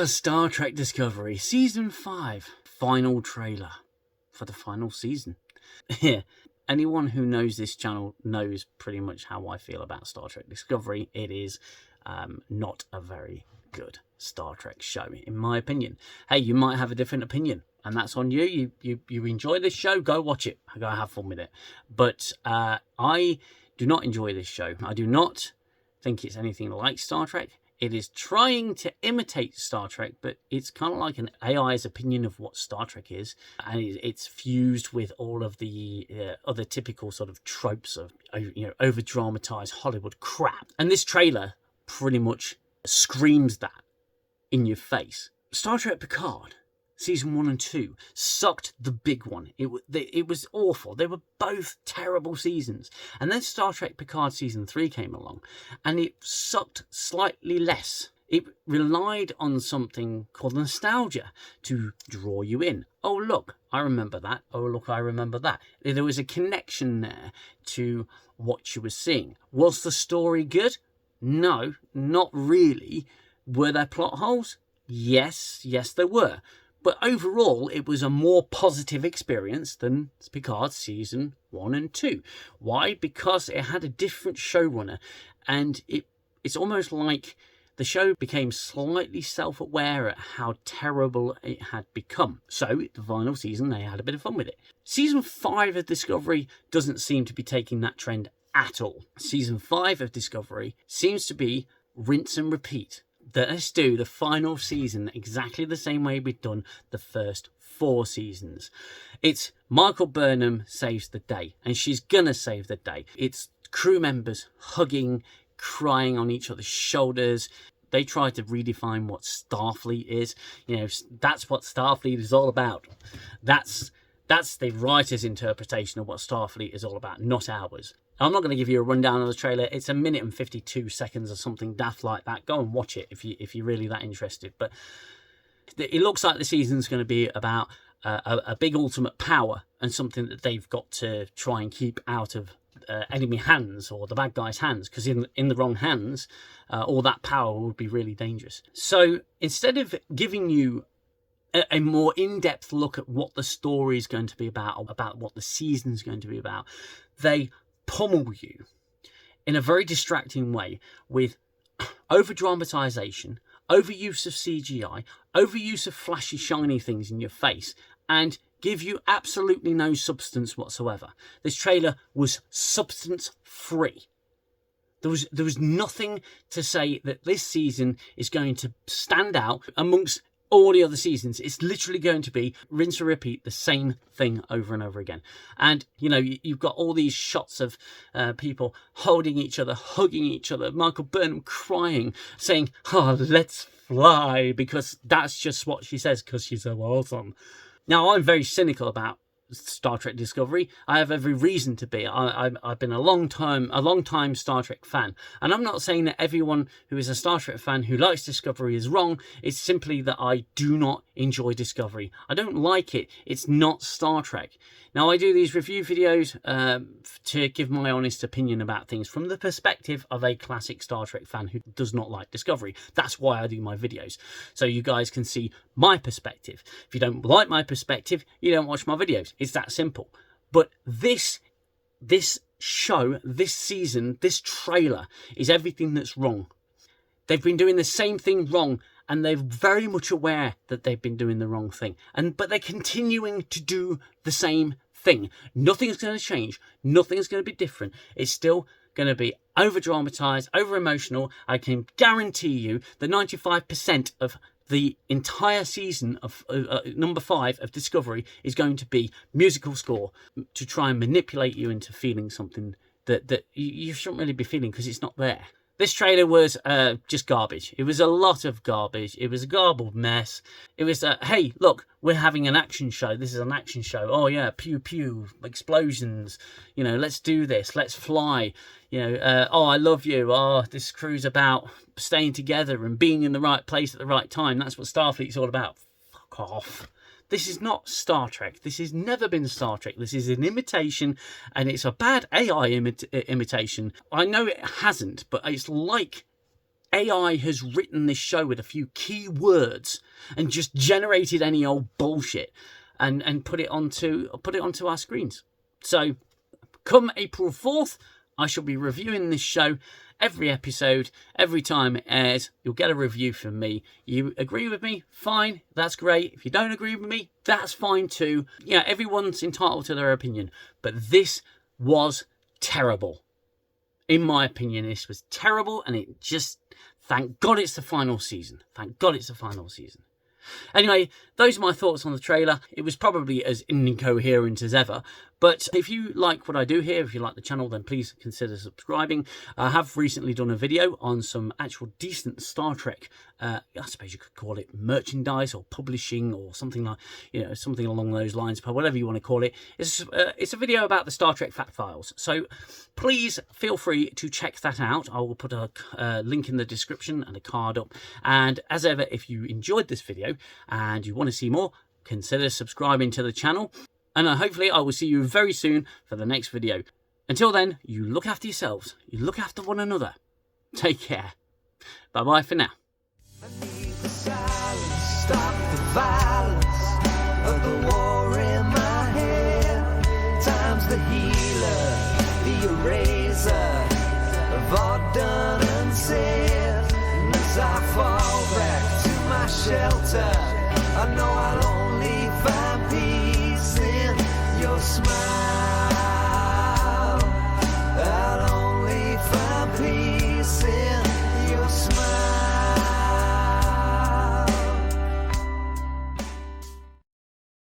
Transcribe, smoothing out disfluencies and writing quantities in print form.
Star Trek Discovery, Season 5, final trailer for the final season. Yeah, anyone who knows this channel knows pretty much how I feel about Star Trek Discovery. It is not a very good Star Trek show, in my opinion. Hey, you might have a different opinion, and that's on you. You enjoy this show, go watch it, go have fun with it. But I do not enjoy this show. I do not think it's anything like Star Trek. It is trying to imitate Star Trek, but it's kind of like an AI's opinion of what Star Trek is. And it's fused with all of the other typical sort of tropes of, over-dramatized Hollywood crap. And this trailer pretty much screams that in your face. Star Trek Picard, Season 1 and 2, sucked the big one. It was awful. They were both terrible seasons. And then Star Trek Picard Season 3 came along, and it sucked slightly less. It relied on something called nostalgia to draw you in. Oh, look, I remember that. Oh, look, I remember that. There was a connection there to what you were seeing. Was the story good? No, not really. Were there plot holes? Yes, there were. But overall, it was a more positive experience than Picard Season 1 and 2. Why? Because it had a different showrunner, and it's almost like the show became slightly self-aware at how terrible it had become. So, the final season, they had a bit of fun with it. Season 5 of Discovery doesn't seem to be taking that trend at all. Season 5 of Discovery seems to be rinse and repeat. Let's do the final season exactly the same way we've done the first 4 seasons. It's Michael Burnham saves the day, and she's gonna save the day. It's crew members hugging, crying on each other's shoulders. They try to redefine what Starfleet is. That's what Starfleet is all about. That's the writer's interpretation of what Starfleet is all about, not ours. I'm not going to give you a rundown of the trailer. It's 1 minute and 52 seconds or something daft like that. Go and watch it if you're really that interested. But it looks like the season's going to be about a big ultimate power and something that they've got to try and keep out of enemy hands or the bad guys' hands, because in the wrong hands, all that power would be really dangerous. So instead of giving you a more in-depth look at what the story is going to be about what the season's going to be about, they pummel you in a very distracting way with over-dramatization, overuse of CGI, overuse of flashy, shiny things in your face, and give you absolutely no substance whatsoever. This trailer was substance-free. There was nothing to say that this season is going to stand out amongst all the other seasons. It's literally going to be rinse and repeat the same thing over and over again. And, you've got all these shots of people holding each other, hugging each other, Michael Burnham crying, saying, "Oh, let's fly," because that's just what she says, because she's so awesome. Now, I'm very cynical about Star Trek Discovery. I have every reason to be. I've been a long time Star Trek fan, and I'm not saying that everyone who is a Star Trek fan who likes Discovery is wrong. It's simply that I do not enjoy Discovery. I don't like it. It's not Star Trek. Now, I do these review videos to give my honest opinion about things from the perspective of a classic Star Trek fan who does not like Discovery. That's why I do my videos, so you guys can see my perspective. If you don't like my perspective, you don't watch my videos. It's that simple. But this show, this season, this trailer is everything that's wrong. They've been doing the same thing wrong, and they're very much aware that they've been doing the wrong thing. But they're continuing to do the same thing. Nothing's going to change. Nothing's going to be different. It's still going to be over-dramatized, over-emotional. I can guarantee you that 95% of the entire season of number 5 of Discovery is going to be musical score to try and manipulate you into feeling something that you shouldn't really be feeling, because it's not there. This trailer was just garbage. It was a lot of garbage. It was a garbled mess. It was, hey, look, we're having an action show. This is an action show. Oh, yeah, pew, pew, explosions. Let's do this. Let's fly. Oh, I love you. Oh, this crew's about staying together and being in the right place at the right time. That's what Starfleet's all about. Fuck off. This is not Star Trek. This has never been Star Trek. This is an imitation, and it's a bad AI imitation. I know it hasn't, but it's like AI has written this show with a few key words and just generated any old bullshit and put it onto our screens. So come April 4th, I shall be reviewing this show. Every episode, every time it airs, you'll get a review from me. You agree with me? Fine, that's great. If you don't agree with me, that's fine too. Yeah, everyone's entitled to their opinion. But this was terrible. In my opinion, this was terrible, and it just, thank God it's the final season. Thank God it's the final season. Anyway, those are my thoughts on the trailer. It was probably as incoherent as ever, but if you like what I do here, if you like the channel, then please consider subscribing. I have recently done a video on some actual decent Star Trek, I suppose you could call it merchandise or publishing or something like, something along those lines, but whatever you want to call it. It's a video about the Star Trek fact files. So please feel free to check that out. I will put a link in the description and a card up. And as ever, if you enjoyed this video and you want to see more, consider subscribing to the channel. And hopefully I will see you very soon for the next video. Until then, you look after yourselves. You look after one another. Take care. Bye-bye for now. I need the silence, stop the violence of the war in my head. Time's the healer, the eraser of all done and said. And as I fall back to my shelter, I know I'll